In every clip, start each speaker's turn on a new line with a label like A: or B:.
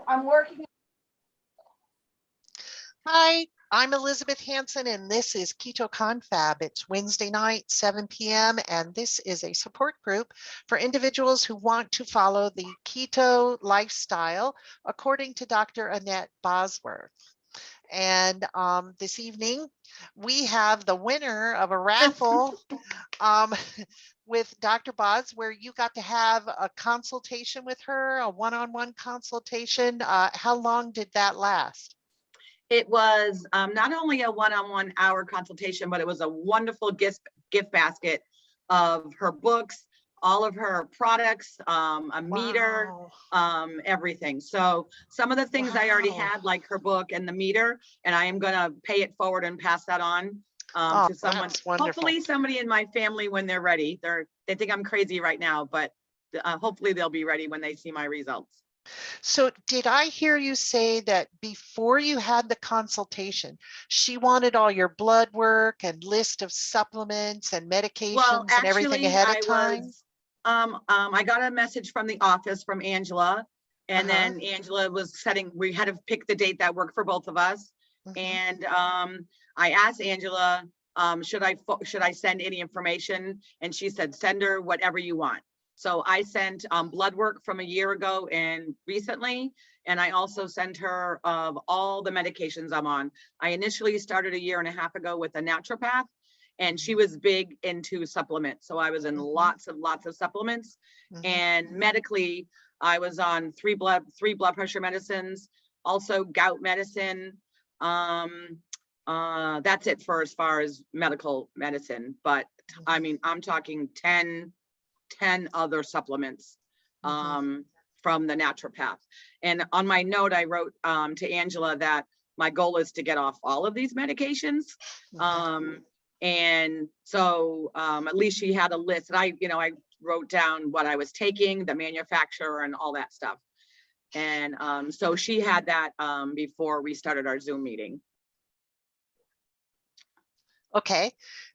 A: I'm working.
B: Hi, I'm Elizabeth Hanson, and this is Keto Confab. It's Wednesday night, 7 p.m., and this is a support group for individuals who want to follow the keto lifestyle, according to Dr. Annette Bosworth. And this evening, we have the winner of a raffle with Dr. Boz, where you got to have a consultation with her, a one-on-one consultation. How long did that last?
A: It was not only a one-on-one hour consultation, but it was a wonderful gift basket of her books, all of her products, a meter, everything. So some of the things I already had, like her book and the meter, and I am going to pay it forward and pass that on to someone. Hopefully somebody in my family when they're ready. They think I'm crazy right now, but hopefully they'll be ready when they see my results.
B: So did I hear you say that before you had the consultation, she wanted all your blood work and list of supplements and medications and everything ahead of time?
A: I got a message from the office from Angela, and then Angela was we had to pick the date that worked for both of us. And I asked Angela, should I send any information? And she said, send her whatever you want. So I sent blood work from a year ago and recently, and I also sent her all the medications I'm on. I initially started a year and a half ago with a naturopath, and she was big into supplements. So I was in lots of supplements. And medically, I was on three blood pressure medicines, also gout medicine. That's it for as far as medical medicine. But I mean, I'm talking 10 other supplements from the naturopath. And on my note, I wrote to Angela that my goal is to get off all of these medications. And so at least she had a list. And I wrote down what I was taking, the manufacturer, and all that stuff. And so she had that before we started our Zoom meeting.
B: Okay.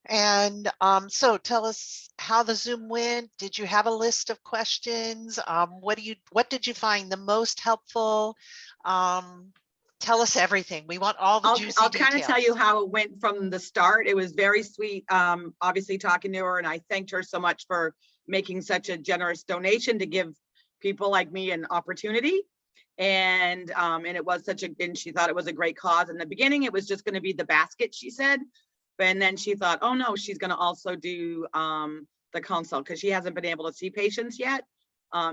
B: And so tell us how the Zoom went. Did you have a list of questions? What did you find the most helpful? Tell us everything. We want all the juicy details.
A: I'll kind of tell you how it went from the start. It was very sweet, obviously talking to her, and I thanked her so much for making such a generous donation to give people like me an opportunity. And it was and she thought it was a great cause. In the beginning, it was just going to be the basket, she said. And then she thought, oh no, she's going to also do the consult, because she hasn't been able to see patients yet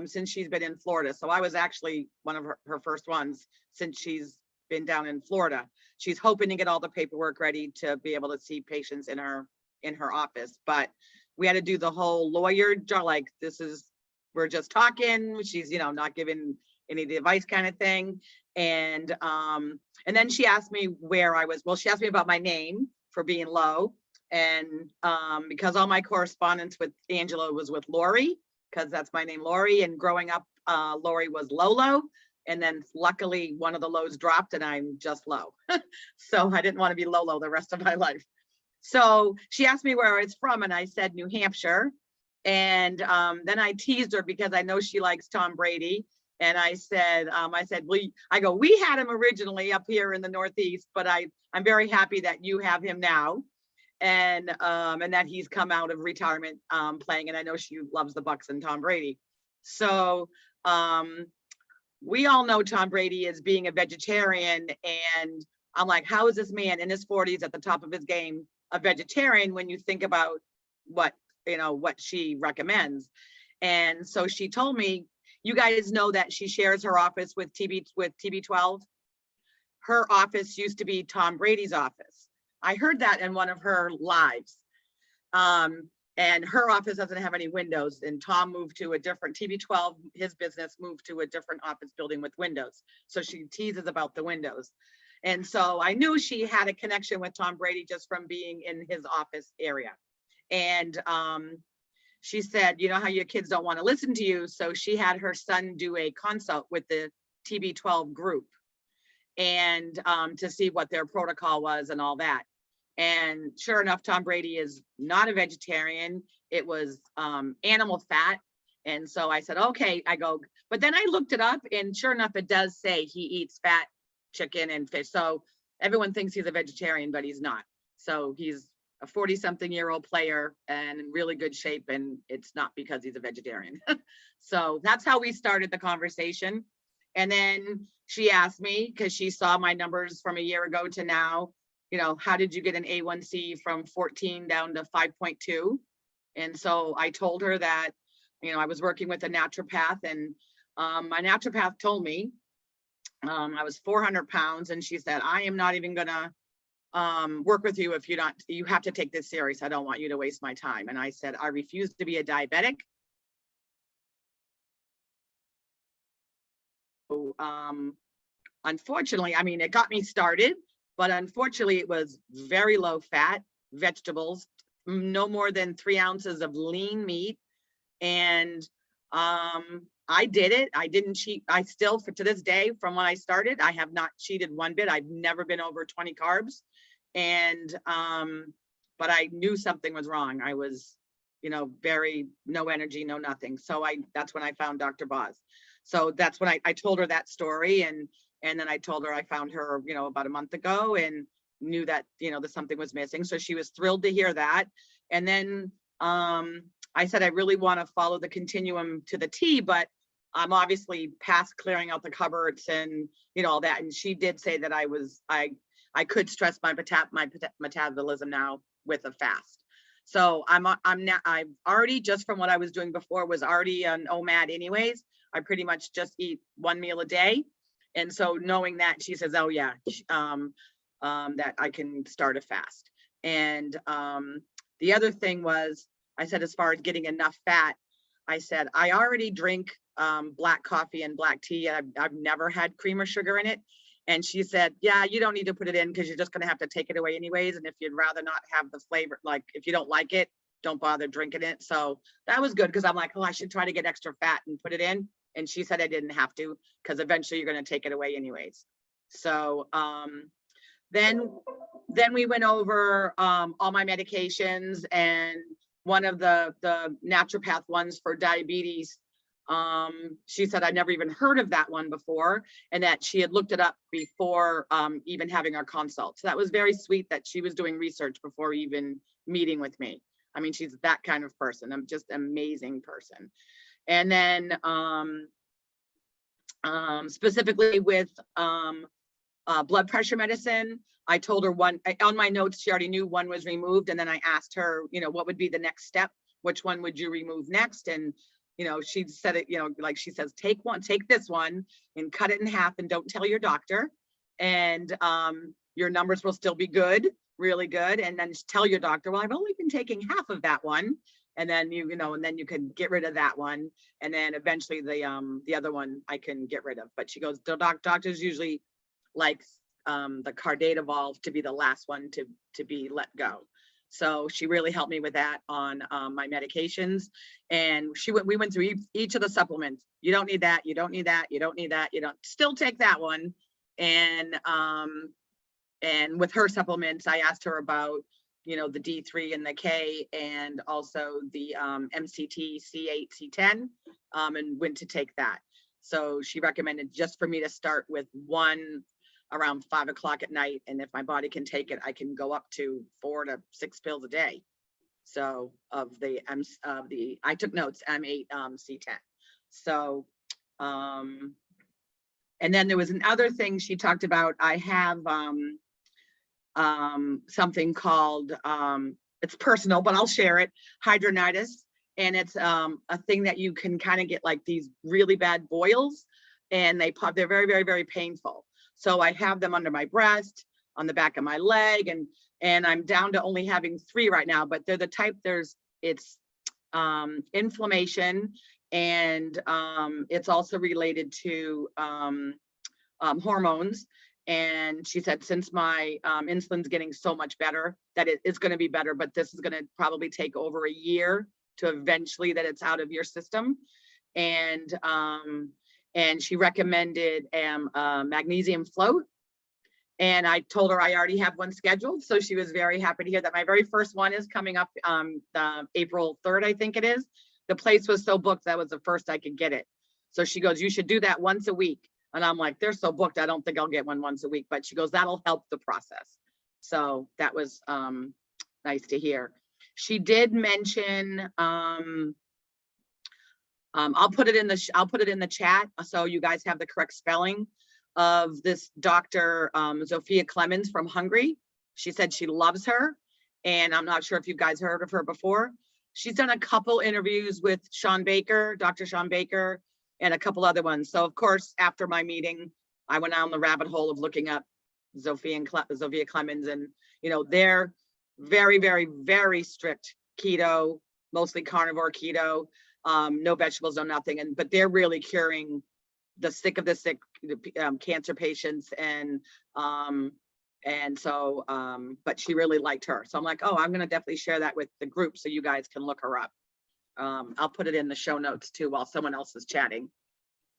A: since she's been in Florida. So I was actually one of her first ones since she's been down in Florida. She's hoping to get all the paperwork ready to be able to see patients in her office. But we had to do the whole lawyer job, like we're just talking. She's not giving any advice kind of thing. And then she asked me where I was. Well, she asked me about my name for being low, and because all my correspondence with Angela was with Lori, because that's my name, Lori, and growing up Lori was Lolo, and then luckily one of the lows dropped and I'm just low. So I didn't want to be Lolo the rest of my life. So she asked me where I was from, and I said New Hampshire. And then I teased her because I know she likes Tom Brady. And I said, we had him originally up here in the Northeast, but I'm very happy that you have him now, and that he's come out of retirement playing. And I know she loves the Bucks and Tom Brady. So we all know Tom Brady as being a vegetarian, and I'm like, how is this man in his 40s at the top of his game a vegetarian when you think about what she recommends? And so she told me, you guys know that she shares her office with TB12. Her office used to be Tom Brady's office. I heard that in one of her lives. And her office doesn't have any windows, and Tom moved to a different TB12, his business moved to a different office building with windows. So she teases about the windows. And so I knew she had a connection with Tom Brady just from being in his office area. And she said, you know how your kids don't want to listen to you. So she had her son do a consult with the TB12 group, and to see what their protocol was and all that. And sure enough, Tom Brady is not a vegetarian. It was animal fat. And so I said, okay, But then I looked it up, and sure enough, it does say he eats fat chicken and fish. So everyone thinks he's a vegetarian, but he's not. So he's a 40-something-year-old player and in really good shape, and it's not because he's a vegetarian. So that's how we started the conversation. And then she asked me, because she saw my numbers from a year ago to now, you know, how did you get an A1C from 14 down to 5.2? And so I told her that, you know, I was working with a naturopath, and my naturopath told me I was 400 pounds, and she said, I am not even gonna work with you if you have to take this serious. I don't want you to waste my time. And I said, I refuse to be a diabetic. So, unfortunately, I mean, it got me started, but unfortunately it was very low fat, vegetables, no more than 3 ounces of lean meat. And I did it. I didn't cheat. I still, to this day, from when I started, I have not cheated one bit. I've never been over 20 carbs. And, but I knew something was wrong. I was, you know, very, no energy, no nothing. So that's when I found Dr. Boz. So that's when I told her that story. And then I told her I found her, you know, about a month ago, and knew that, you know, that something was missing. So she was thrilled to hear that. And then I said, I really want to follow the continuum to the T, but I'm obviously past clearing out the cupboards and, you know, all that. And she did say that I could stress my metabolism now with a fast. So I've already, just from what I was doing before, was already on OMAD anyways. I pretty much just eat 1 meal a day. And so knowing that, she says, oh yeah, that I can start a fast. And the other thing was, I said, as far as getting enough fat, I said, I already drink black coffee and black tea. I've never had cream or sugar in it. And she said, yeah, you don't need to put it in because you're just going to have to take it away anyways. And if you'd rather not have the flavor, like if you don't like it, don't bother drinking it. So that was good, because I'm like, oh, I should try to get extra fat and put it in. And she said I didn't have to, because eventually you're going to take it away anyways. So then we went over all my medications, and one of the naturopath ones for diabetes, she said I'd never even heard of that one before, and that she had looked it up before even having our consult. So that was very sweet that she was doing research before even meeting with me. I mean, she's that kind of person. I'm just an amazing person. And then specifically with blood pressure medicine, I told her one on my notes, she already knew one was removed. And then I asked her, you know, what would be the next step? Which one would you remove next? And, you know, she said it, you know, like she says, take this one and cut it in half and don't tell your doctor. And your numbers will still be good, really good. And then just tell your doctor, well, I've only been taking half of that one. And then you know, and then you can get rid of that one. And then eventually the other one I can get rid of. But she goes, the doctors usually like the Cardativol to be the last one to be let go. So she really helped me with that on my medications. And we went through each of the supplements. You don't need that. You don't need that. You don't need that. You don't still take that one. And with her supplements, I asked her about, you know, the D3 and the K, and also the MCT C8, C10, and when to take that. So she recommended just for me to start with one around 5 o'clock at night. And if my body can take it, I can go up to 4 to 6 pills a day. So I took notes, M8, C10. So, and then there was another thing she talked about. I have something called, it's personal, but I'll share it, Hydronitis. And it's a thing that you can kind of get like these really bad boils, and they're very, very, very painful. So I have them under my breast, on the back of my leg, and I'm down to only having 3 right now, but they're the type, it's inflammation, and it's also related to hormones. And she said, since my insulin's getting so much better, that it is going to be better, but this is going to probably take over a year to eventually that it's out of your system. And she recommended magnesium float. And I told her I already have one scheduled. So she was very happy to hear that. My very first one is coming up April 3rd, I think it is. The place was so booked, that was the first I could get it. So she goes, you should do that once a week. And I'm like, they're so booked, I don't think I'll get one once a week. But she goes, that'll help the process. So that was nice to hear. She did mention, I'll put it in the chat so you guys have the correct spelling of this Dr. Zsofia Clemens from Hungary. She said she loves her, and I'm not sure if you guys heard of her before. She's done a couple interviews with Sean Baker, Dr. Sean Baker, and a couple other ones. So of course, after my meeting, I went down the rabbit hole of looking up Zsofia Clemens, and they're very, very, very strict keto, mostly carnivore keto, no vegetables, no nothing. But they're really curing the sick of the sick, cancer patients, and so, but she really liked her. So I'm like, oh, I'm going to definitely share that with the group so you guys can look her up. I'll put it in the show notes too while someone else is chatting.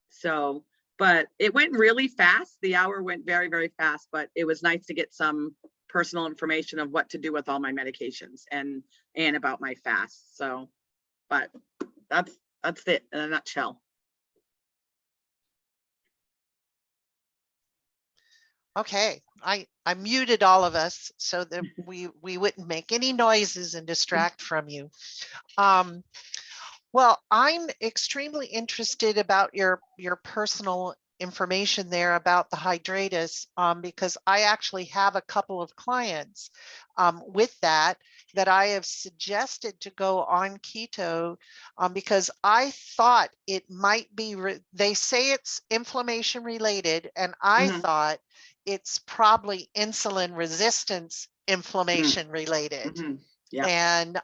A: So, but it went really fast. The hour went very, very fast, but it was nice to get some personal information of what to do with all my medications and about my fast. So, but that's it in a nutshell.
B: Okay, I muted all of us so that we wouldn't make any noises and distract from you. Well, I'm extremely interested about your personal information there about the hydritis, because I actually have a couple of clients with that I have suggested to go on keto, because I thought it might be, they say it's inflammation related, and I thought it's probably insulin resistance inflammation related.
A: Yeah.
B: And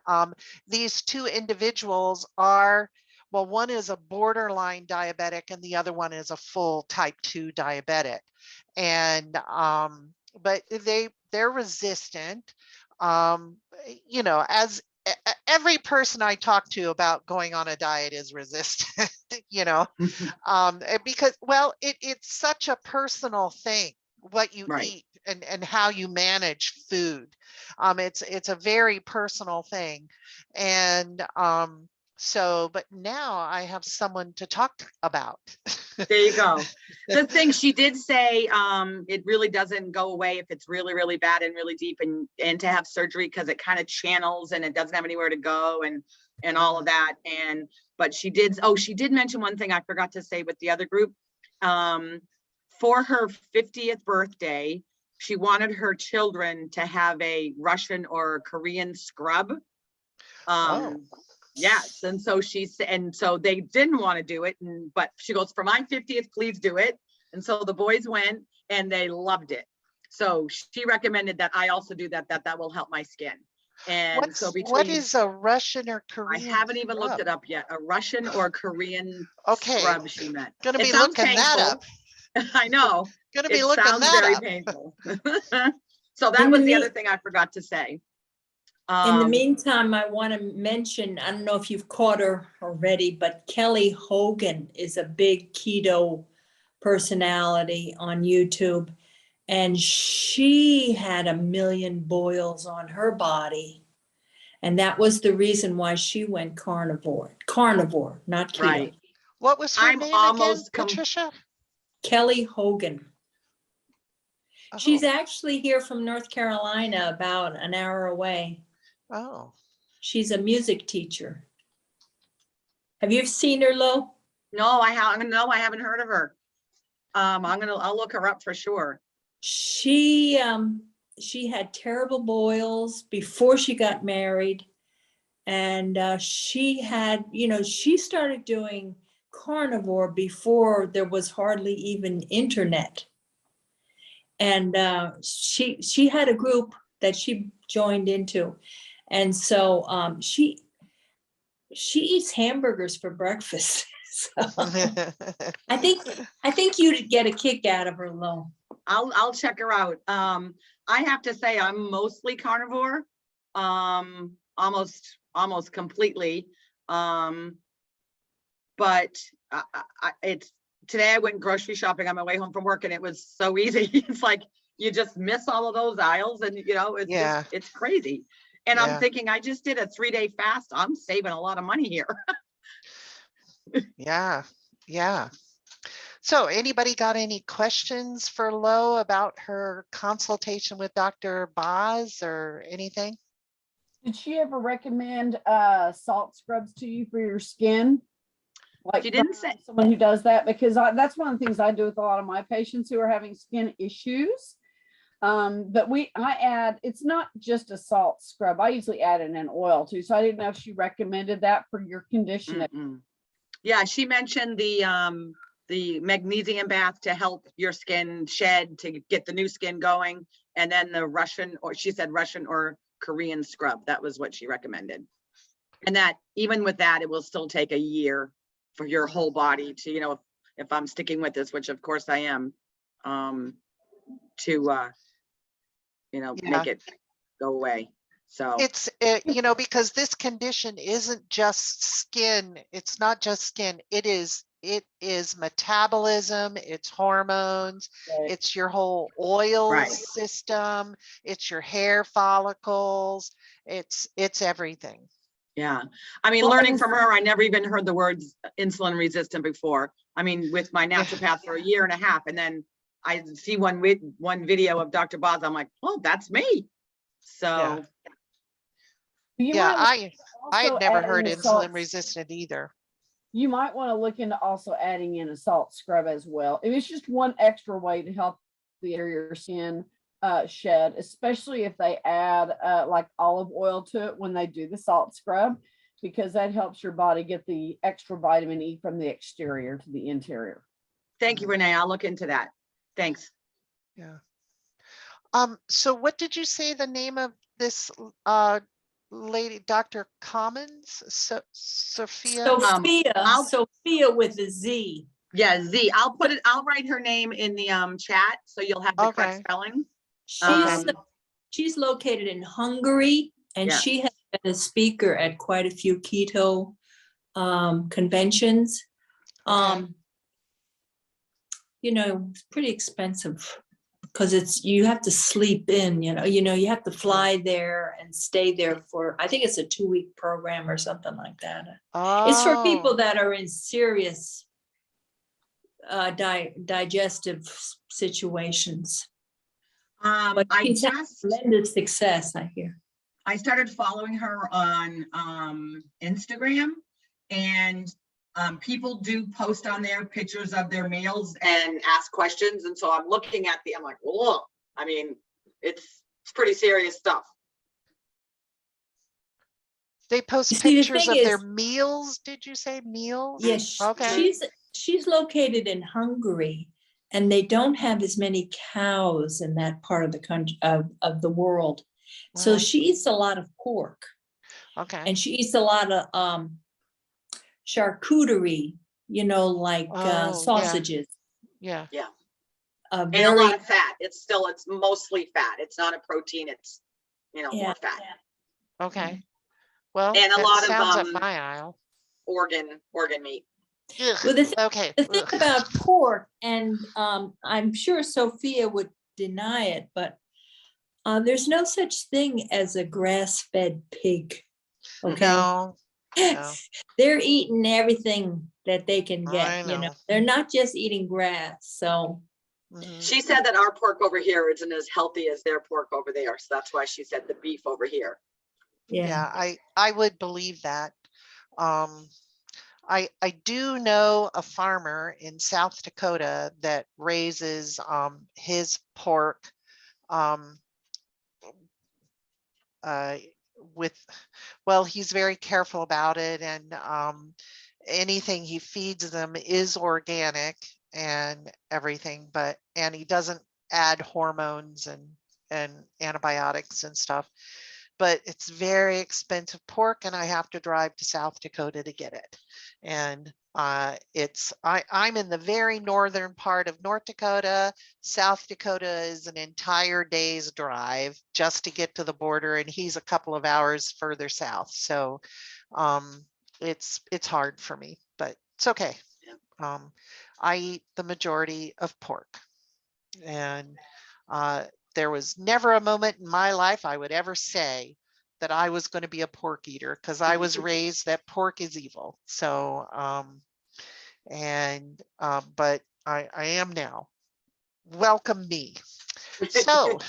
B: these two individuals are, well, one is a borderline diabetic and the other one is a full type 2 diabetic. And but they're resistant. As every person I talk to about going on a diet is resistant, because, well, it's such a personal thing, what you eat and how you manage food. It's a very personal thing. And so, but now I have someone to talk about.
A: There you go. The thing she did say, it really doesn't go away if it's really, really bad and really deep, and to have surgery, because it kind of channels and it doesn't have anywhere to go and all of that. But she did mention one thing I forgot to say with the other group. For her 50th birthday, she wanted her children to have a Russian or Korean scrub. Yes, and so they didn't want to do it, but she goes, for my 50th, please do it. And so the boys went and they loved it. So she recommended that I also do that will help my skin. And what
B: is a Russian or Korean?
A: I haven't even looked it up yet. A Russian or Korean scrub, she meant.
B: Gonna be looking that up.
A: I know.
B: Gonna be looking that up. It sounds very
A: painful. So that was the other thing I forgot to say.
C: In the meantime, I want to mention, I don't know if you've caught her already, but Kelly Hogan is a big keto personality on YouTube. And she had 1 million boils on her body. And that was the reason why she went carnivore, not keto.
A: Right.
B: What was her name again, Patricia?
C: Kelly Hogan.
B: Oh.
C: She's actually here from North Carolina, about an hour away.
B: Oh.
C: She's a music teacher. Have you seen her, Lo?
A: No, I haven't heard of her. I'll look her up for sure.
C: She had terrible boils before she got married. And she had, she started doing carnivore before there was hardly even internet. And she had a group that she joined into. And so she eats hamburgers for breakfast. So I think you'd get a kick out of her, Lo.
A: I'll check her out. I have to say I'm mostly carnivore, almost completely. But today I went grocery shopping on my way home from work, and it was so easy. It's like you just miss all of those aisles, and it's crazy. And I'm thinking, I just did a 3-day fast. I'm saving a lot of money here.
B: Yeah. Yeah. So anybody got any questions for Lo about her consultation with Dr. Boz or anything?
D: Did she ever recommend salt scrubs to you for your skin? Like
A: She didn't say.
D: someone who does that, because that's one of the things I do with a lot of my patients who are having skin issues. But I add, it's not just a salt scrub. I usually add in an oil too. So I didn't know if she recommended that for your condition.
A: Yeah, she mentioned the magnesium bath to help your skin shed, to get the new skin going, and then the Russian, or she said Russian or Korean scrub. That was what she recommended. And that even with that, it will still take a year for your whole body to, you know, if I'm sticking with this, which of course I am, to you know, make it go away. So
B: It's, you know, because this condition isn't just skin. It's not just skin. It is metabolism, it's hormones,
D: Right.
B: it's your whole oil
A: Right.
B: system, it's your hair follicles, it's everything.
A: yeah, I mean, learning from her, I never even heard the words insulin resistant before. I mean, with my naturopath for a year and a half, and then I see one video of Dr. Boz, I'm like, oh, that's me. So
B: Yeah, I had never heard
D: salt.
B: insulin resistant either.
D: You might want to look into also adding in a salt scrub as well. It's just one extra way to help the interior skin shed, especially if they add like olive oil to it when they do the salt scrub, because that helps your body get the extra vitamin E from the exterior to the interior.
A: thank you, Renee. I'll look into that. Thanks.
B: Yeah. So what did you say the name of this lady, Dr. Commons? Zsofia?
C: Sophia with a Z.
A: Yeah, Z. I'll write her name in the chat so you'll have the correct spelling.
C: She's located in Hungary, and
A: Yeah.
C: she has been a speaker at quite a few keto conventions. You know, it's pretty expensive because you have to sleep in, you know, you have to fly there and stay there for, I think it's a 2-week program or something like that. It's for people that are in serious digestive situations. But she's had tremendous success, I hear.
A: I started following her on Instagram, and people do post on there pictures of their meals and ask questions. And so I'm looking at I'm like, whoa, I mean, it's pretty serious stuff.
B: They post pictures of their meals. Did you say meals?
C: Yes.
B: Okay.
C: She's located in Hungary, and they don't have as many cows in that part of the country of the world. So she eats a lot of pork.
B: Okay.
C: And she eats a lot of charcuterie, you know, like sausages.
A: Yeah. And a lot of fat. It's mostly fat. It's not a protein. It's, you know, more fat.
B: Okay. Well,
A: and a lot
B: sounds
A: of
B: up my aisle.
A: Organ meat.
C: Well, the thing about pork, and I'm sure Sophia would deny it, but there's no such thing as a grass-fed pig. Okay.
B: No.
C: They're eating everything that they can get. You know, they're not just eating grass. So
A: she said that our pork over here isn't as healthy as their pork over there. So that's why she said the beef over here.
B: Yeah, I would believe that. I do know a farmer in South Dakota that raises his pork he's very careful about it, and anything he feeds them is organic and everything, and he doesn't add hormones and antibiotics and stuff. But it's very expensive pork, and I have to drive to South Dakota to get it. And I'm in the very northern part of North Dakota. South Dakota is an entire day's drive just to get to the border, and he's a couple of hours further south. So it's hard for me, but it's okay. I eat the majority of pork, and there was never a moment in my life I would ever say that I was going to be a pork eater, because I was raised that pork is evil. So And but I am now. Welcome me. So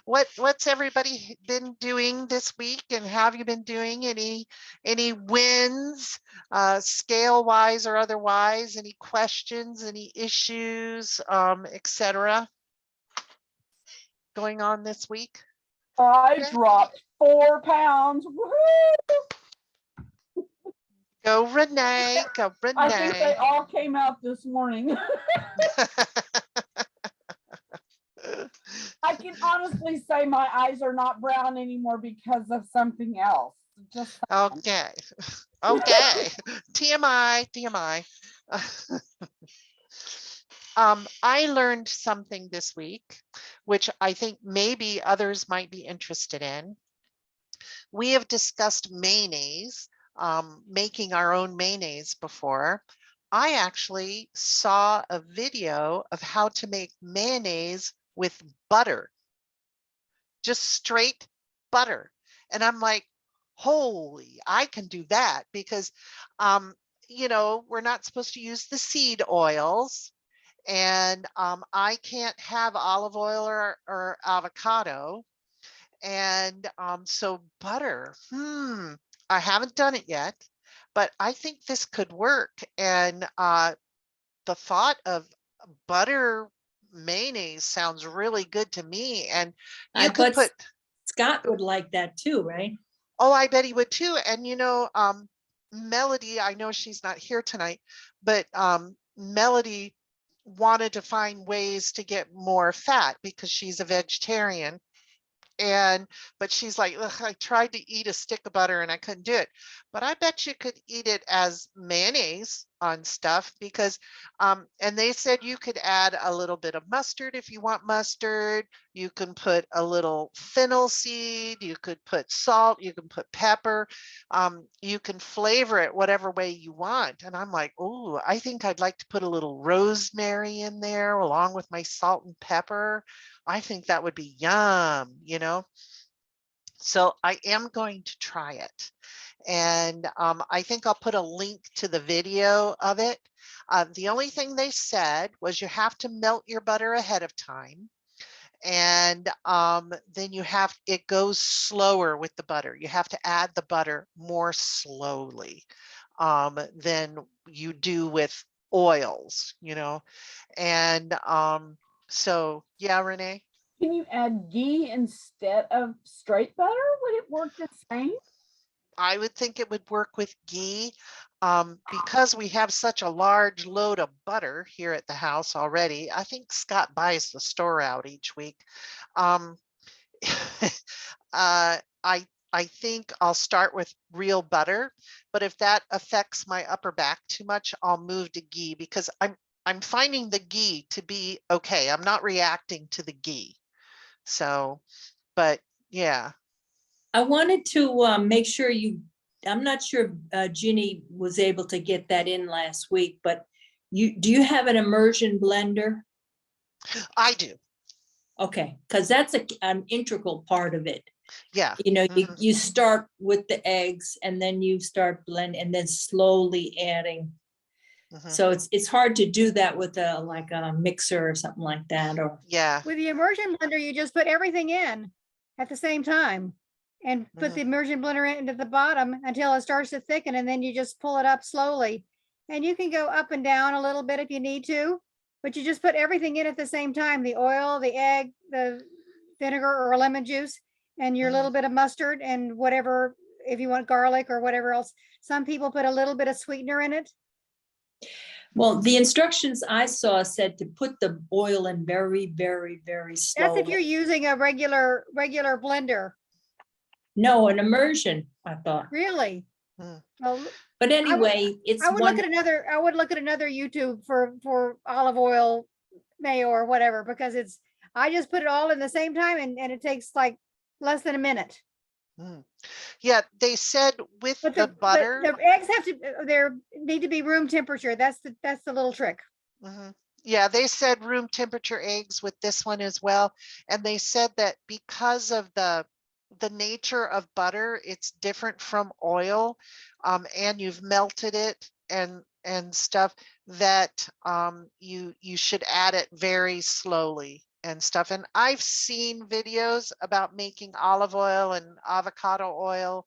B: what's everybody been doing this week, and have you been doing any wins, scale wise or otherwise? Any questions, any issues, etc. going on this week?
D: I dropped 4 pounds. Woohoo!
B: Go Renee, go
D: I think they
B: Renee.
D: all came out this morning. I can honestly say my eyes are not brown anymore because of something else. Just
B: Okay. Okay. TMI, TMI. I learned something this week, which I think maybe others might be interested in. We have discussed mayonnaise, making our own mayonnaise before. I actually saw a video of how to make mayonnaise with butter, just straight butter. And I'm like, holy, I can do that because, you know, we're not supposed to use the seed oils. And I can't have olive oil or avocado. And so butter, I haven't done it yet, but I think this could work. And the thought of butter mayonnaise sounds really good to me. And you
C: I
B: could
C: bet
B: put,
C: Scott would like that too, right?
B: oh, I bet he would too. And you know, Melody, I know she's not here tonight, but Melody wanted to find ways to get more fat because she's a vegetarian. But she's like, "Ugh, I tried to eat a stick of butter and I couldn't do it." But I bet you could eat it as mayonnaise on stuff because and they said you could add a little bit of mustard if you want mustard. You can put a little fennel seed, you could put salt, you can put pepper, you can flavor it whatever way you want. And I'm like, oh, I think I'd like to put a little rosemary in there along with my salt and pepper. I think that would be yum, you know? So I am going to try it. And I think I'll put a link to the video of it. The only thing they said was you have to melt your butter ahead of time. And then it goes slower with the butter. You have to add the butter more slowly than you do with oils, you know? And so, yeah, Renee?
D: can you add ghee instead of straight butter? Would it work the same?
B: I would think it would work with ghee because we have such a large load of butter here at the house already. I think Scott buys the store out each week. Um, I think I'll start with real butter, but if that affects my upper back too much, I'll move to ghee because I'm finding the ghee to be okay. I'm not reacting to the ghee. So, but yeah.
C: I wanted to make sure I'm not sure Ginny was able to get that in last week, but do you have an immersion blender?
B: I do.
C: Okay, because that's an integral part of it.
B: Yeah.
C: You know, you start with the eggs and then you start blending and then slowly adding. So it's hard to do that with like a mixer or something like that. Or
B: yeah.
E: With the immersion blender, you just put everything in at the same time and put the immersion blender into the bottom until it starts to thicken, and then you just pull it up slowly. And you can go up and down a little bit if you need to, but you just put everything in at the same time, the oil, the egg, the vinegar or lemon juice, and your little bit of mustard and whatever, if you want garlic or whatever else. Some people put a little bit of sweetener in it.
C: well, the instructions I saw said to put the oil in very, very, very slowly.
E: That's if you're using a regular blender.
C: No, an immersion, I thought.
E: Really? Well,
C: But anyway,
E: I would look at another YouTube for olive oil, mayo or whatever, because I just put it all in the same time and it takes like less than a minute.
B: Yeah, they said with the butter.
E: But the eggs need to be room temperature. That's the little trick.
B: Yeah, they said room temperature eggs with this one as well. And they said that because of the nature of butter, it's different from oil, and you've melted it and stuff, that you should add it very slowly and stuff. And I've seen videos about making olive oil and avocado oil,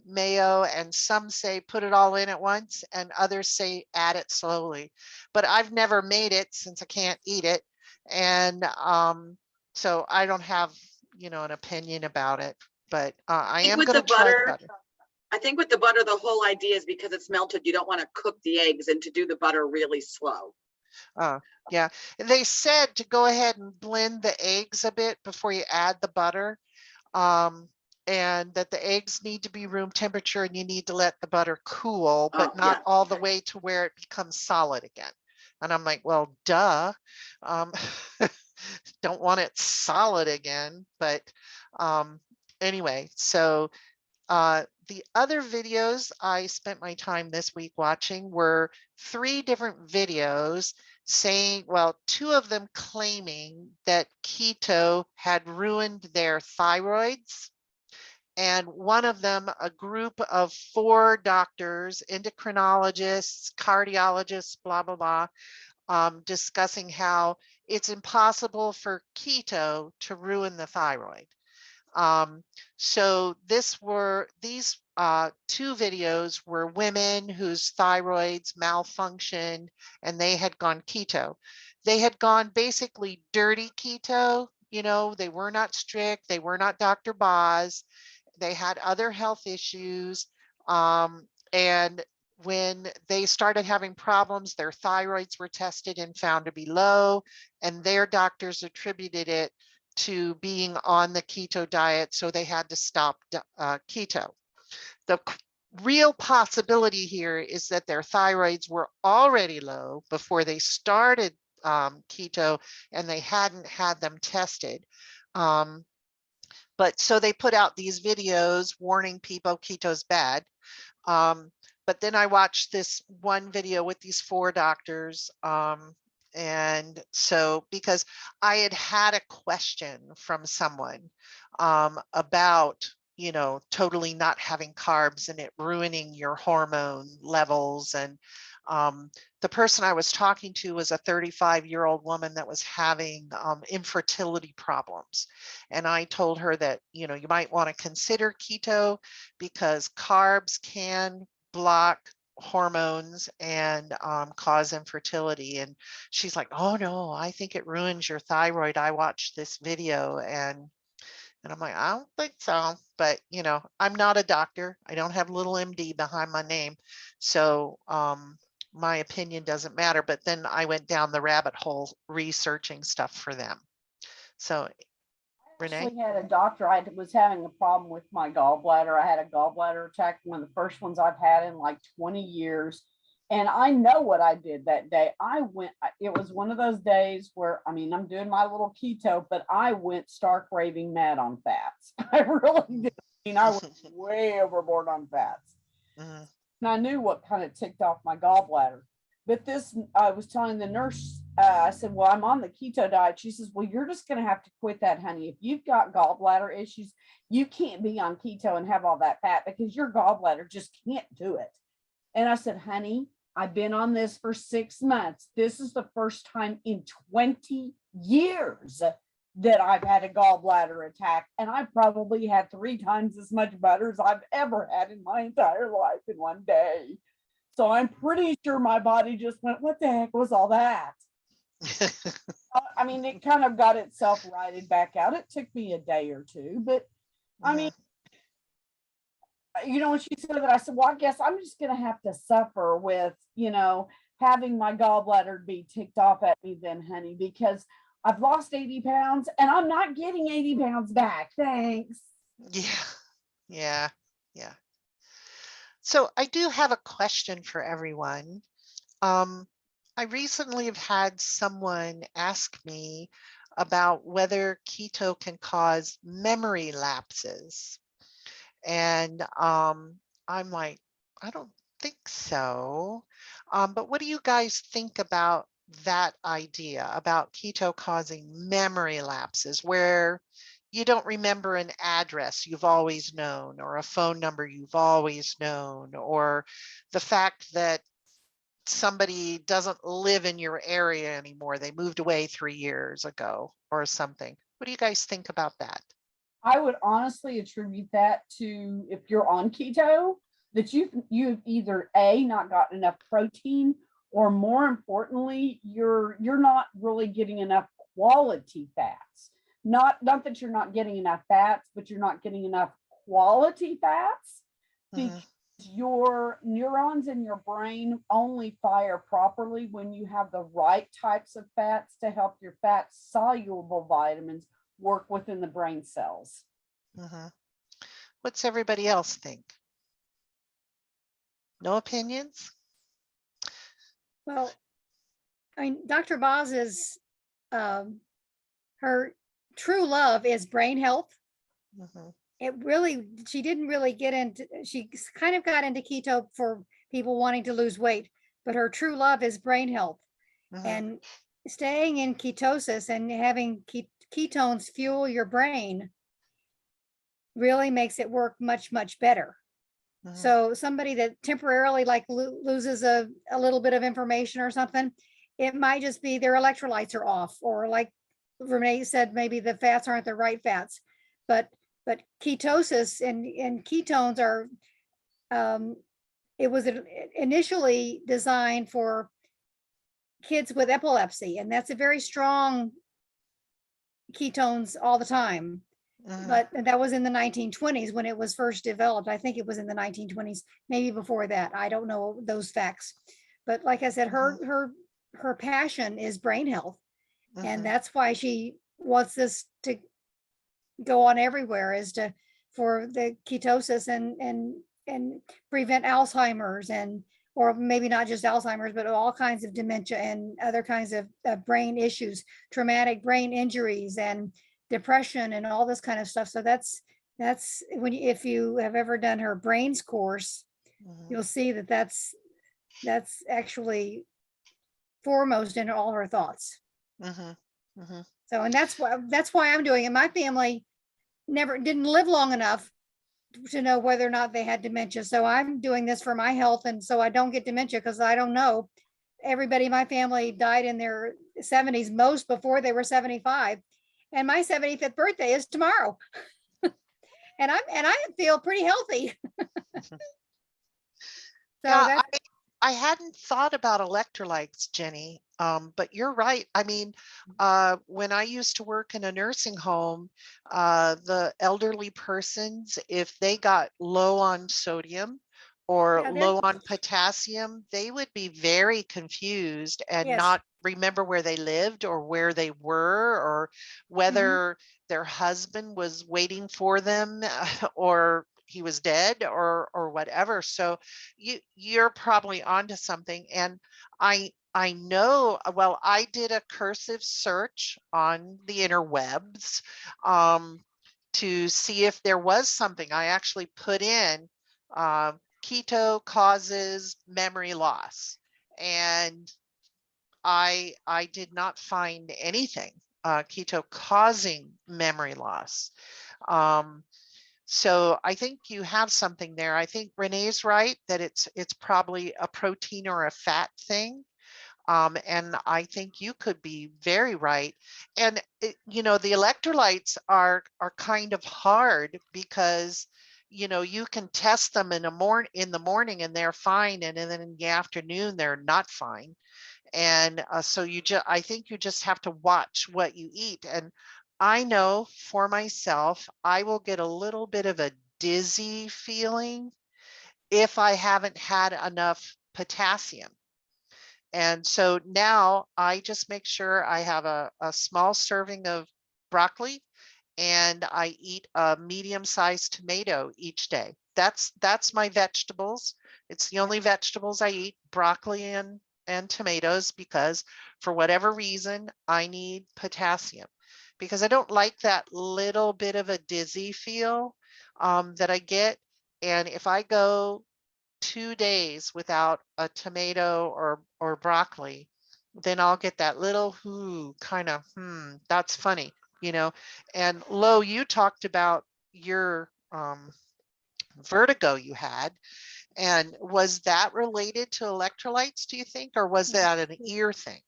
B: mayo, and some say put it all in at once, and others say add it slowly. But I've never made it since I can't eat it, and so I don't have, you know, an opinion about it. But I am
A: with
B: going to
A: the
B: try the
A: butter,
B: butter.
A: I think with the butter, the whole idea is because it's melted, you don't want to cook the eggs and to do the butter really slow.
B: Yeah, they said to go ahead and blend the eggs a bit before you add the butter, and that the eggs need to be room temperature, and you need to let the butter cool, but
A: Oh,
B: not
A: yeah.
B: all the way to where it becomes solid again. And I'm like, well, duh. Don't want it solid again, but anyway, so the other videos I spent my time this week watching were 3 different videos saying, well, 2 of them claiming that keto had ruined their thyroids, and one of them, a group of 4 doctors, endocrinologists, cardiologists, blah, blah, blah, discussing how it's impossible for keto to ruin the thyroid. So these 2 videos were women whose thyroids malfunctioned and they had gone keto. They had gone basically dirty keto, you know, they were not strict, they were not Dr. Boz, they had other health issues. And when they started having problems, their thyroids were tested and found to be low, and their doctors attributed it to being on the keto diet, so they had to stop keto. The real possibility here is that their thyroids were already low before they started keto, and they hadn't had them tested. But so they put out these videos warning people keto's bad. But then I watched this one video with these 4 doctors. And so because I had a question from someone about, you know, totally not having carbs and it ruining your hormone levels. And the person I was talking to was a 35-year-old woman that was having infertility problems. And I told her that, you know, you might want to consider keto because carbs can block hormones and cause infertility. And she's like, oh no, I think it ruins your thyroid. I watched this video, and I'm like, I don't think so. But you know, I'm not a doctor. I don't have little MD behind my name. So my opinion doesn't matter. But then I went down the rabbit hole researching stuff for them. So Renee?
D: Actually had a doctor. I was having a problem with my gallbladder. I had a gallbladder attack, one of the first ones I've had in like 20 years. And I know what I did that day. It was one of those days where, I mean, I'm doing my little keto, but I went stark raving mad on fats. I really did. I mean, I was way overboard on fats.
B: Mm-hmm.
D: And I knew what kind of ticked off my gallbladder. But I was telling the nurse, I said, well, I'm on the keto diet. She says, well, you're just going to have to quit that, honey. If you've got gallbladder issues, you can't be on keto and have all that fat because your gallbladder just can't do it. And I said, honey, I've been on this for 6 months. This is the first time in 20 years that I've had a gallbladder attack. And I probably had 3 times as much butter as I've ever had in my entire life in one day. So I'm pretty sure my body just went, what the heck was all that? I mean, it kind of got itself righted back out. It took me a day or 2, but I mean, you know, when she said that, I said, well, I guess I'm just going to have to suffer with, you know, having my gallbladder be ticked off at me then, honey, because I've lost 80 pounds and I'm not getting 80 pounds back. Thanks.
B: Yeah. So I do have a question for everyone. I recently have had someone ask me about whether keto can cause memory lapses. And I'm like, I don't think so. But what do you guys think about that idea about keto causing memory lapses where you don't remember an address you've always known or a phone number you've always known, or the fact that somebody doesn't live in your area anymore. They moved away 3 years ago or something. What do you guys think about that?
D: I would honestly attribute that to, if you're on keto, that you've either not gotten enough protein, or more importantly, you're not really getting enough quality fats. Not that you're not getting enough fats, but you're not getting enough quality fats, because your neurons in your brain only fire properly when you have the right types of fats to help your fat soluble vitamins work within the brain cells.
B: What's everybody else think? No opinions?
E: Well, I mean, Dr. Boz is, her true love is brain health. She didn't really get into, she kind of got into keto for people wanting to lose weight, but her true love is brain health. And staying in ketosis and having ketones fuel your brain really makes it work much, much better. So somebody that temporarily like loses a little bit of information or something, it might just be their electrolytes are off, or like Renee said, maybe the fats aren't the right fats. But ketosis and ketones are, it was initially designed for kids with epilepsy, and that's a very strong ketones all the time. But that was in the 1920s when it was first developed. I think it was in the 1920s, maybe before that. I don't know those facts. But like I said, her passion is brain health. And that's why she wants this to go on everywhere, is for the ketosis and prevent Alzheimer's, or maybe not just Alzheimer's, but all kinds of dementia and other kinds of brain issues, traumatic brain injuries and depression and all this kind of stuff. So that's when if you have ever done her brains course, you'll see that that's actually foremost in all her thoughts. So, and that's why I'm doing it. My family didn't live long enough to know whether or not they had dementia. So I'm doing this for my health, and so I don't get dementia, because I don't know. Everybody in my family died in their 70s, most before they were 75. And my 75th birthday is tomorrow. and I feel pretty healthy. So
B: yeah, I hadn't thought about electrolytes, Jenny, but you're right. I mean, when I used to work in a nursing home, the elderly persons, if they got low on sodium or low on potassium, they would be very confused and not remember where they lived or where they were, or whether their husband was waiting for them or he was dead or whatever. So you're probably onto something. And I know, well, I did a cursive search on the interwebs to see if there was something. I actually put in keto causes memory loss, and I did not find anything keto causing memory loss. So I think you have something there. I think Renee's right that it's probably a protein or a fat thing. And I think you could be very right. And you know, the electrolytes are kind of hard, because you know, you can test them in the morning and they're fine, and then in the afternoon they're not fine. And so I think you just have to watch what you eat. And I know for myself, I will get a little bit of a dizzy feeling if I haven't had enough potassium. And so now I just make sure I have a small serving of broccoli, and I eat a medium-sized tomato each day. That's my vegetables. It's the only vegetables I eat, broccoli and tomatoes, because for whatever reason, I need potassium, because I don't like that little bit of a dizzy feel that I get. And if I go 2 days without a tomato or broccoli, then I'll get that little kind of, that's funny, you know. And Lo, you talked about your vertigo you had. And was that related to electrolytes, do you think, or was that an ear thing?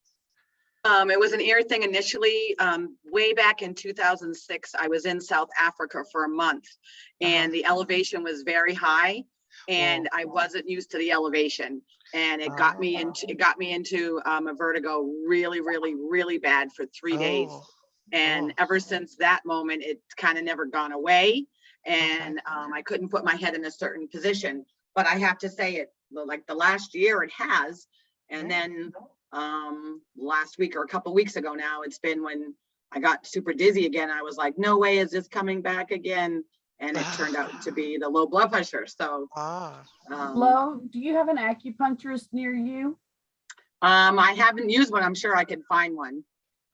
A: It was an ear thing initially. Way back in 2006, I was in South Africa for a month, and the elevation was very high, and I wasn't used to the elevation, and it got me into a vertigo really, really, really bad for 3 days. And ever since that moment, it's kind of never gone away, and I couldn't put my head in a certain position. But I have to say, it like the last year it has, and then last week or a couple weeks ago now, it's been when I got super dizzy again. I was like, no way is this coming back again. And it turned out to be the low blood pressure. So
D: Lo, do you have an acupuncturist near you?
A: I haven't used one. I'm sure I can find one.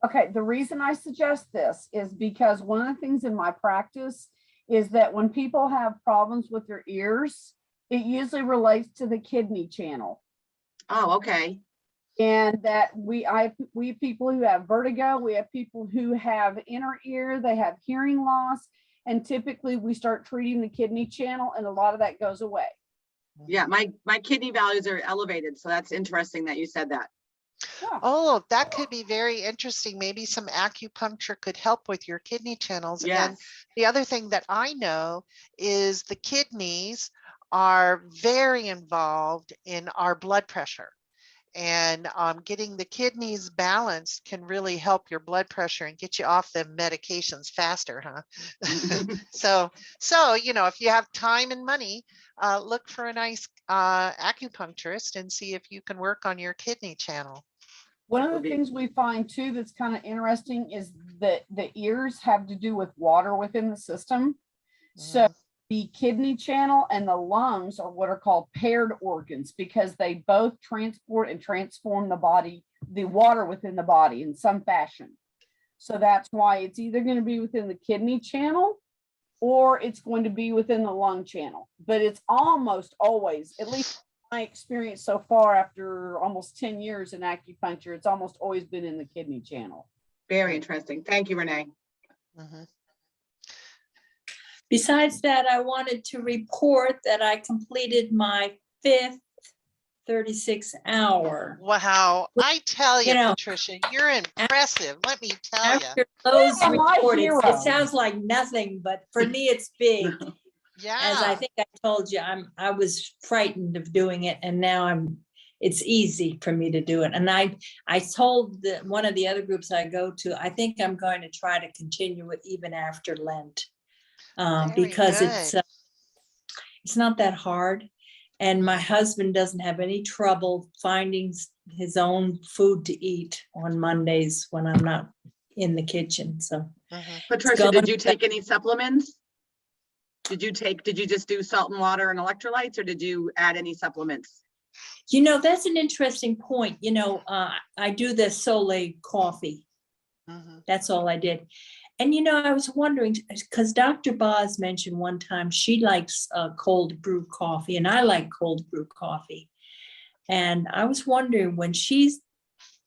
D: Okay, the reason I suggest this is because one of the things in my practice is that when people have problems with their ears, it usually relates to the kidney channel.
A: Oh, okay.
D: And that we have people who have vertigo, we have people who have inner ear, they have hearing loss, and typically we start treating the kidney channel, and a lot of that goes away.
A: Yeah, my kidney values are elevated, so that's interesting that you said that.
D: Yeah.
B: Oh, that could be very interesting. Maybe some acupuncture could help with your kidney channels.
A: Yes.
B: And the other thing that I know is the kidneys are very involved in our blood pressure. And getting the kidneys balanced can really help your blood pressure and get you off the medications faster, huh? So, you know, if you have time and money, look for a nice acupuncturist and see if you can work on your kidney channel.
D: One of the things we find too that's kind of interesting is that the ears have to do with water within the system. So the kidney channel and the lungs are what are called paired organs because they both transport and transform the body, the water within the body in some fashion. So that's why it's either going to be within the kidney channel or it's going to be within the lung channel. But it's almost always, at least my experience so far after almost 10 years in acupuncture, it's almost always been in the kidney channel.
A: Very interesting. Thank you, Renee.
C: Besides that, I wanted to report that I completed my 5th 36-hour.
B: Wow. I tell you,
C: You know,
B: Patricia, you're impressive. Let me tell you.
C: After those
D: Yeah, my
C: reports,
D: hero.
C: it sounds like nothing, but for me, it's big.
B: Yeah.
C: As I think I told you, I was frightened of doing it, and now it's easy for me to do it. And I told one of the other groups I go to, I think I'm going to try to continue it even after Lent, because it's not that hard. And my husband doesn't have any trouble finding his own food to eat on Mondays when I'm not in the kitchen. So,
A: Patricia, did you take any supplements? Did you just do salt and water and electrolytes, or did you add any supplements?
C: You know, that's an interesting point. You know, I do the Soleil coffee. That's all I did. And, you know, I was wondering, because Dr. Boz mentioned one time she likes cold brew coffee, and I like cold brew coffee. And I was wondering, when she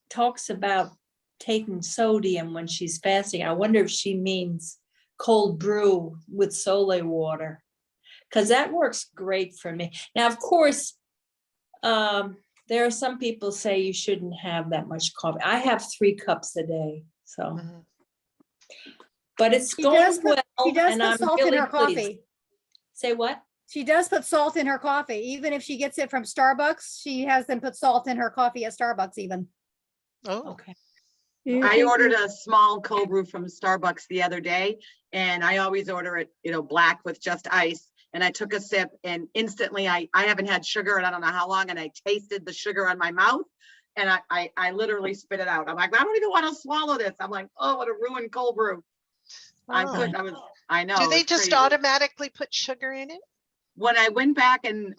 C: talks about taking sodium when she's fasting, I wonder if she means cold brew with Soleil water, because that works great for me. Now, of course, there are some people say you shouldn't have that much coffee. I have 3 cups a day, so. But it's going well.
E: She does
C: and
E: put
C: I'm
E: salt
C: really
E: in her
C: pleased.
E: coffee.
C: Say what?
E: She does put salt in her coffee. Even if she gets it from Starbucks, she has them put salt in her coffee at Starbucks even.
B: Oh,
C: Okay.
A: I ordered a small cold brew from Starbucks the other day, and I always order it, you know, black with just ice. And I took a sip, and instantly I haven't had sugar and I don't know how long, and I tasted the sugar on my mouth, and I literally spit it out. I'm like, I don't even want to swallow this. I'm like, oh, what a ruined cold brew. I know.
B: Do they
A: it's
B: just
A: crazy.
B: automatically put sugar in it?
A: When I went back and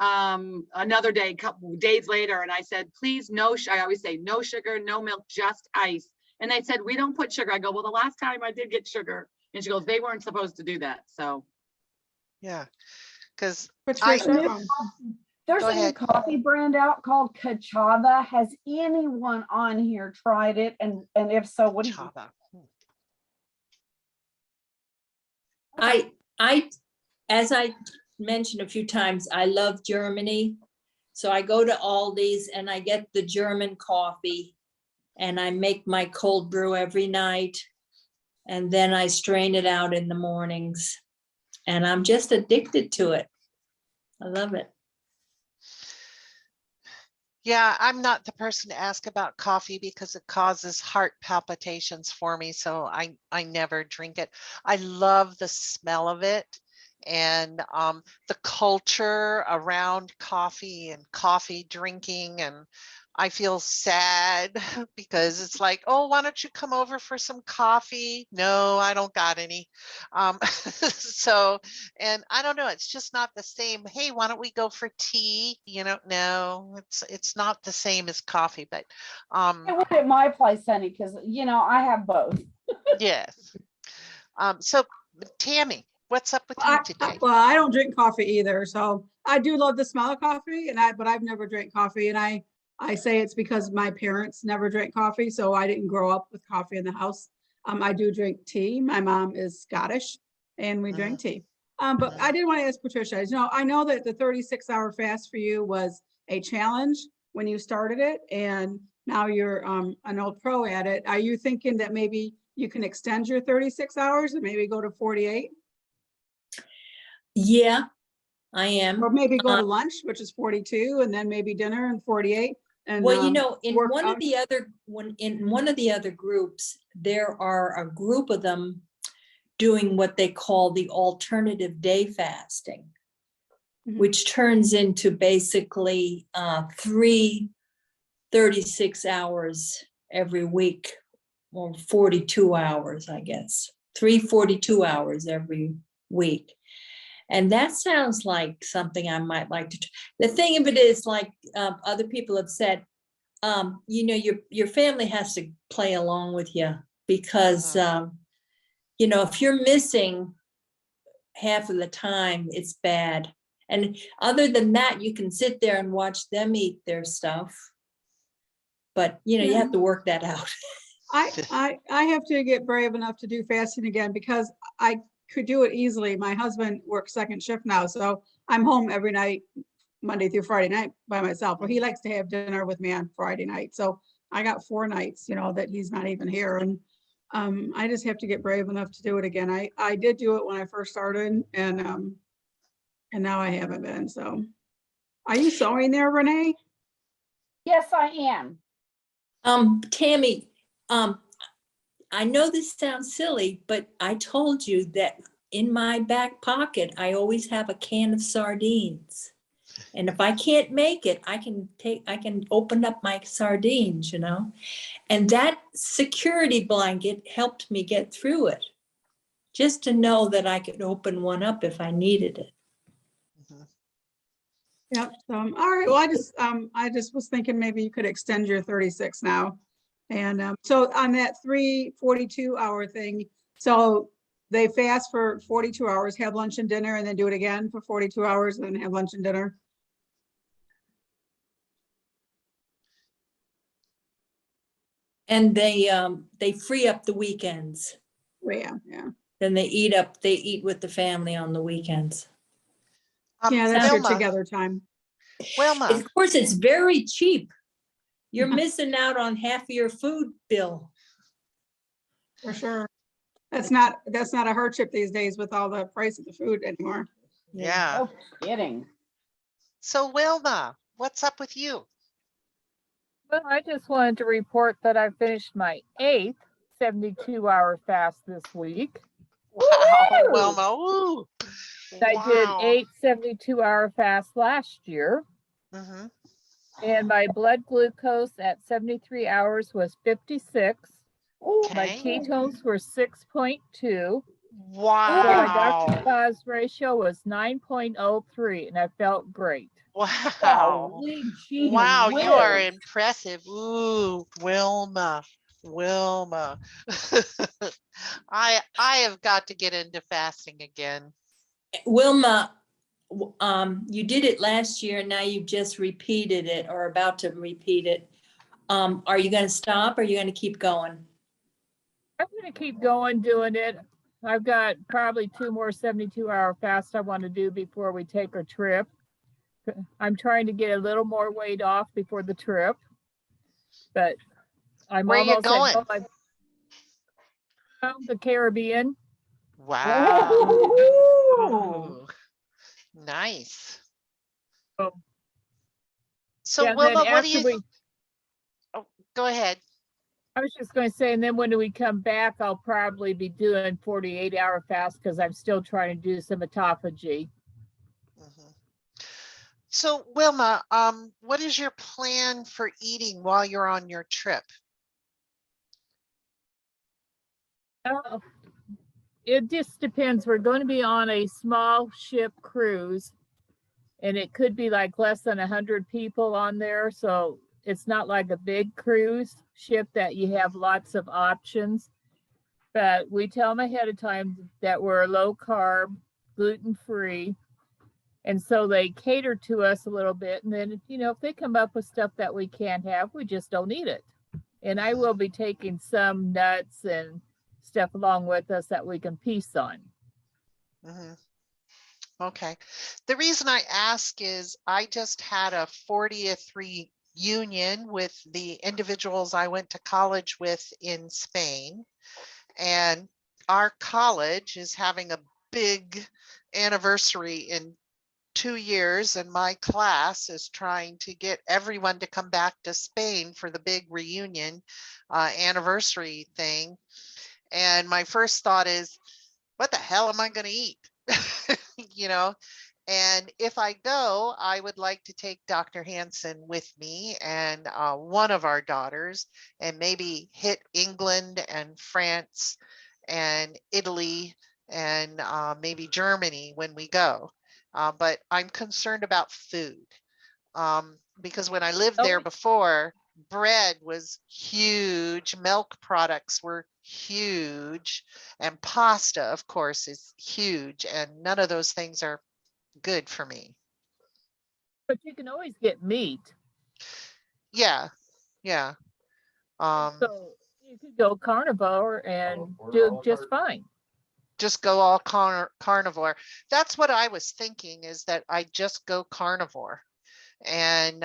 A: another day, couple days later, and I said, please, I always say no sugar, no milk, just ice. And they said, we don't put sugar. I go, well, the last time I did get sugar. And she goes, they weren't supposed to do that. So.
B: Yeah, because
D: there's a new coffee brand out called Cachava. Has anyone on here tried it? And if so, what do you think?
C: As I mentioned a few times, I love Germany. So I go to Aldi's and I get the German coffee and I make my cold brew every night. And then I strain it out in the mornings. And I'm just addicted to it. I love it.
B: Yeah, I'm not the person to ask about coffee because it causes heart palpitations for me. So I never drink it. I love the smell of it and the culture around coffee and coffee drinking. And I feel sad because it's like, oh, why don't you come over for some coffee? No, I don't got any. So, and I don't know, it's just not the same. Hey, why don't we go for tea? You know, no, it's not the same as coffee, but
D: I would at my place, honey, because I have both.
B: yes. So Tammy, what's up with you today?
F: Well, I don't drink coffee either, so I do love the smell of coffee, but I've never drank coffee, and I say it's because my parents never drank coffee, so I didn't grow up with coffee in the house. I do drink tea. My mom is Scottish, and we drink tea. But I did want to ask Patricia, I know that the 36-hour fast for you was a challenge when you started it, and now you're an old pro at it. Are you thinking that maybe you can extend your 36 hours and maybe go to 48?
C: Yeah, I am.
F: Or maybe go to lunch, which is 42, and then maybe dinner and 48. And
C: well, in
F: work
C: one
F: out.
C: of the other groups, there are a group of them doing what they call the alternative day fasting, which turns into basically 3 36 hours every week, or 42 hours, I guess. 3 42 hours every week. And that sounds like something I might like to. The thing of it is, like other people have said, your family has to play along with you because, if you're missing half of the time, it's bad. And other than that, you can sit there and watch them eat their stuff. But, you have to work that out.
F: I have to get brave enough to do fasting again because I could do it easily. My husband works second shift now, so I'm home every night, Monday through Friday night by myself. Well, he likes to have dinner with me on Friday night. So I got 4 nights, that he's not even here. And I just have to get brave enough to do it again. I did do it when I first started, and now I haven't been. So are you sewing there, Renee?
D: Yes, I am.
C: Tammy, I know this sounds silly, but I told you that in my back pocket, I always have a can of sardines. And if I can't make it, I can open up my sardines, and that security blanket helped me get through it. Just to know that I could open one up if I needed it.
F: Yep. All right. Well, I just was thinking maybe you could extend your 36 now. And so on that 3 42-hour thing, so they fast for 42 hours, have lunch and dinner, and then do it again for 42 hours and then have lunch and dinner.
C: And they free up the weekends.
F: Yeah.
C: Then they eat with the family on the weekends.
F: Yeah, that's your
B: Wilma,
F: together time.
B: Wilma,
C: Of course, it's very cheap. You're missing out on half of your food bill.
F: For sure. That's not a hardship these days with all the price of the food anymore.
B: yeah.
D: No kidding.
B: So Wilma, what's up with you?
G: Well, I just wanted to report that I finished my 8th 72-hour fast this week.
B: Wow,
D: Woo!
B: Wilma, woo.
G: I did 8 72-hour fasts last year, and my blood glucose at 73 hours was 56. My ketones were 6.2.
B: Wow.
G: So my Dr. Boz ratio was 9.03, and I felt great.
B: Wow. Wow, you are impressive. Ooh, Wilma. I have got to get into fasting again.
C: Wilma, you did it last year. Now you've just repeated it or about to repeat it. Are you going to stop or are you going to keep going?
G: I'm going to keep going doing it. I've got probably 2 more 72-hour fasts I want to do before we take our trip. I'm trying to get a little more weight off before the trip, but I'm
B: Where you
G: almost at
B: going?
G: the Caribbean.
B: Wow.
D: Ooh.
B: Ooh, nice.
G: So,
B: So
G: yeah, and then
B: Wilma, what do
G: after
B: you, oh, go ahead.
G: I was just going to say, and then when we come back, I'll probably be doing 48-hour fast because I'm still trying to do some autophagy.
B: Mhm. So Wilma, what is your plan for eating while you're on your trip?
G: Oh, it just depends. We're going to be on a small ship cruise, and it could be like less than 100 people on there. So it's not like a big cruise ship that you have lots of options. But we tell them ahead of time that we're low carb, gluten free. And so they cater to us a little bit. And then, you know, if they come up with stuff that we can't have, we just don't eat it. And I will be taking some nuts and stuff along with us that we can piece on.
B: Mhm. Okay. The reason I ask is I just had a 40th reunion with the individuals I went to college with in Spain. And our college is having a big anniversary in 2 years, and my class is trying to get everyone to come back to Spain for the big reunion anniversary thing. And my first thought is, what the hell am I going to eat? You know, and if I go, I would like to take Dr. Hanson with me and one of our daughters, and maybe hit England and France and Italy and maybe Germany when we go. But I'm concerned about food because when I lived there before, bread was huge, milk products were huge, and pasta, of course, is huge, and none of those things are good for me.
G: But you can always get meat.
B: Yeah, yeah.
G: So you could go carnivore and do just fine.
B: Just go all carnivore. That's what I was thinking, is that I just go carnivore. And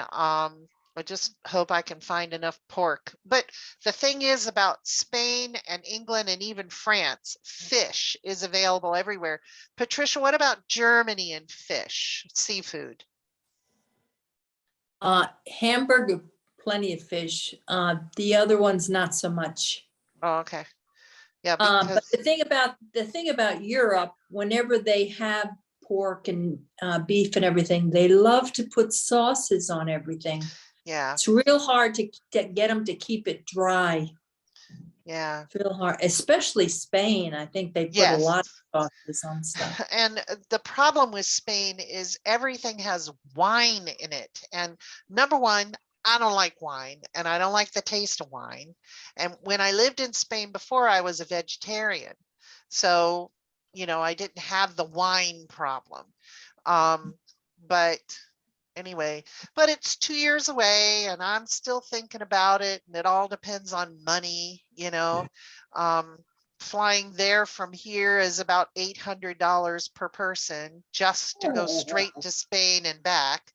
B: I just hope I can find enough pork. But the thing is about Spain and England and even France, fish is available everywhere. Patricia, what about Germany and fish, seafood?
C: Hamburger, plenty of fish. The other ones, not so much.
B: Oh, okay. Yeah,
C: But
B: because
C: the thing about Europe, whenever they have pork and beef and everything, they love to put sauces on everything.
B: yeah,
C: It's real hard to get them to keep it dry.
B: yeah.
C: It's real hard, especially Spain. I think they put a
B: Yes.
C: lot of sauces on stuff.
B: And the problem with Spain is everything has wine in it. And number one, I don't like wine and I don't like the taste of wine. And when I lived in Spain before, I was a vegetarian. So, you know, I didn't have the wine problem. But anyway, but it's 2 years away and I'm still thinking about it. And it all depends on money, you know. Flying there from here is about $800 per person just to go straight to Spain and back.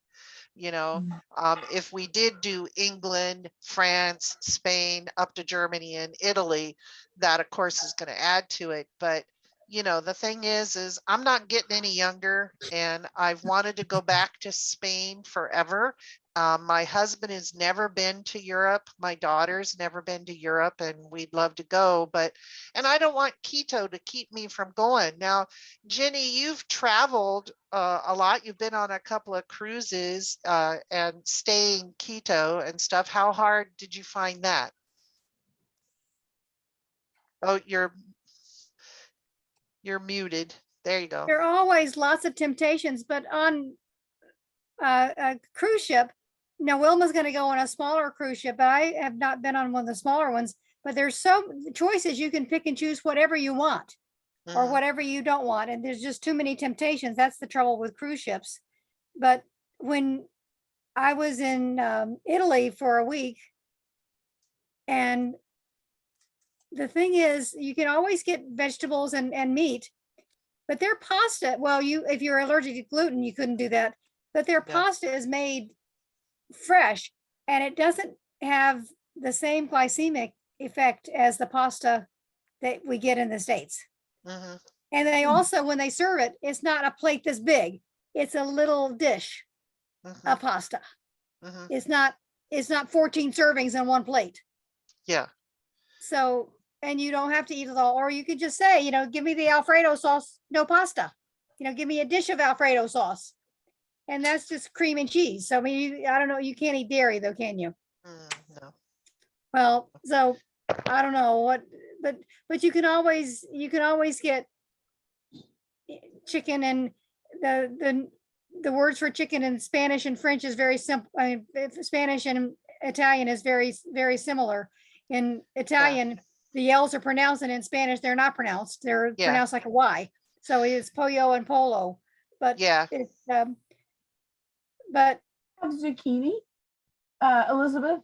B: You know, if we did do England, France, Spain, up to Germany and Italy, that of course is going to add to it. But, you know, the thing is I'm not getting any younger and I've wanted to go back to Spain forever. My husband has never been to Europe. My daughter's never been to Europe and we'd love to go, and I don't want keto to keep me from going. Now, Jenny, you've traveled a lot. You've been on a couple of cruises and staying keto and stuff. How hard did you find that? Oh, you're muted. There you go.
E: There are always lots of temptations, but on a cruise ship, now Wilma's going to go on a smaller cruise ship, but I have not been on one of the smaller ones. But there's so choices, you can pick and choose whatever you want or whatever you don't want. And there's just too many temptations. That's the trouble with cruise ships. But when I was in Italy for a week and the thing is, you can always get vegetables and meat, but their pasta, well, if you're allergic to gluten, you couldn't do that, but their
B: Yeah.
E: pasta is made fresh and it doesn't have the same glycemic effect as the pasta that we get in the States.
B: Mhm.
E: And they also, when they serve it, it's not a plate this big. It's a little dish
B: Mhm.
E: of pasta.
B: Mhm.
E: It's not 14 servings in one plate.
B: Yeah.
E: So, and you don't have to eat it all, or you could just say, give me the Alfredo sauce, no pasta. Give me a dish of Alfredo sauce. And that's just cream and cheese. So, I mean, I don't know, you can't eat dairy though, can you?
B: No.
E: Well, so I don't know what, but you can always get chicken, and the words for chicken in Spanish and French is very simple. I mean, Spanish and Italian is very, very similar. In Italian, the L's are pronounced, and in Spanish, they're not pronounced. They're
B: Yeah.
E: pronounced like a Y. So it's pollo and polo, but
B: Yeah.
E: it's, but
D: Zucchini, Elizabeth.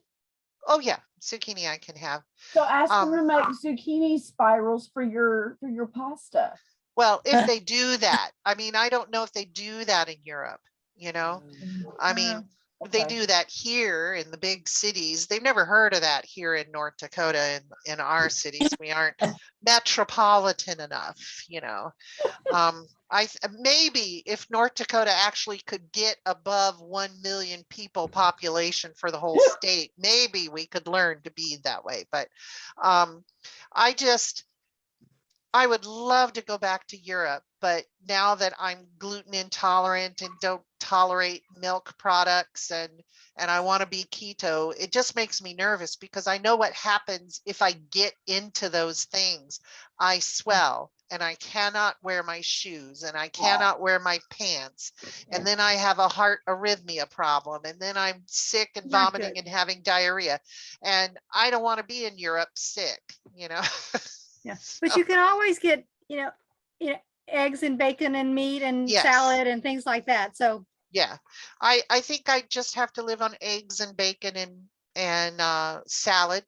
B: Oh yeah, zucchini I can have.
D: So ask them to make zucchini spirals for your pasta.
B: Well, if they do that, I mean, I don't know if they do that in Europe, I mean, they
D: Okay.
B: do that here in the big cities. They've never heard of that here in North Dakota, in our cities. We aren't metropolitan enough, maybe if North Dakota actually could get above 1 million people population for the whole state, maybe we could learn to be that way. But I would love to go back to Europe, but now that I'm gluten intolerant and don't tolerate milk products, and I want to be keto, it just makes me nervous because I know what happens if I get into those things. I swell and I cannot wear my shoes and I cannot wear my pants. And then I have a heart arrhythmia problem, and then I'm sick and
E: Not
B: vomiting
E: good.
B: and having diarrhea. And I don't want to be in Europe sick,
E: yeah, but you can always get, eggs and bacon and meat and
B: Yes.
E: salad and things like that. So
B: Yeah, I think I just have to live on eggs and bacon and salad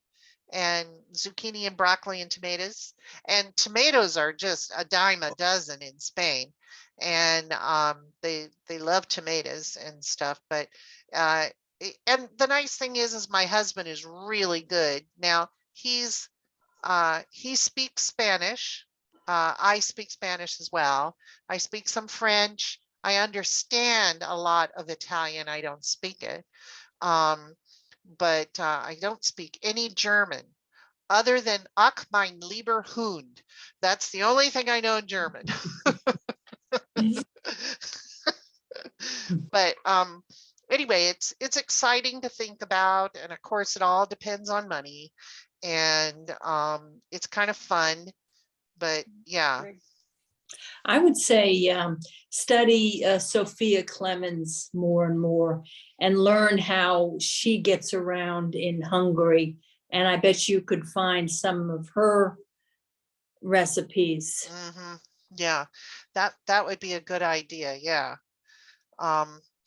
B: and zucchini and broccoli and tomatoes. And tomatoes are just a dime a dozen in Spain, and they love tomatoes and stuff. But and the nice thing is my husband is really good. Now he speaks Spanish. I speak Spanish as well. I speak some French. I understand a lot of Italian. I don't speak it. But I don't speak any German other than Ach mein lieber Hund. That's the only thing I know in German. But anyway, it's exciting to think about, and of course it all depends on money, and it's kind of fun, but yeah.
C: I would say study Zsofia Clemens more and more and learn how she gets around in Hungary. And I bet you could find some of her recipes.
B: Yeah, that would be a good idea. Yeah.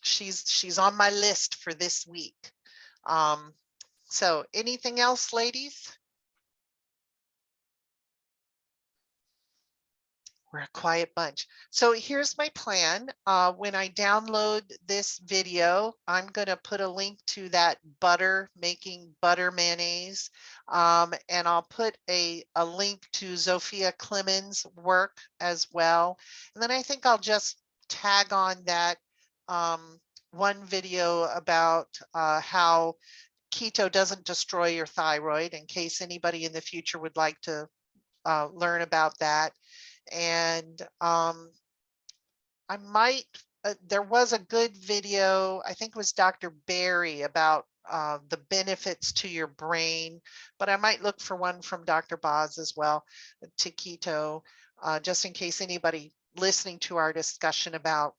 B: She's on my list for this week. So anything else, ladies? We're a quiet bunch. So here's my plan. When I download this video, I'm going to put a link to that making butter mayonnaise. And I'll put a link to Zsofia Clemens' work as well. And then I think I'll just tag on that one video about how keto doesn't destroy your thyroid, in case anybody in the future would like to learn about that. And I might, there was a good video, I think it was Dr. Barry, about the benefits to your brain, but I might look for one from Dr. Boz as well to keto, just in case anybody listening to our discussion about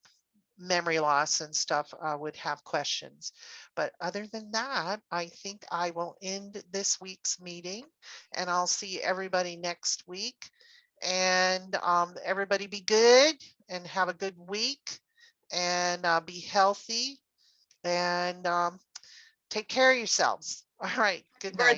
B: memory loss and stuff would have questions. But other than that, I think I will end this week's meeting, and I'll see everybody next week. And everybody be good and have a good week, and be healthy, and take care of yourselves. All right. Good night.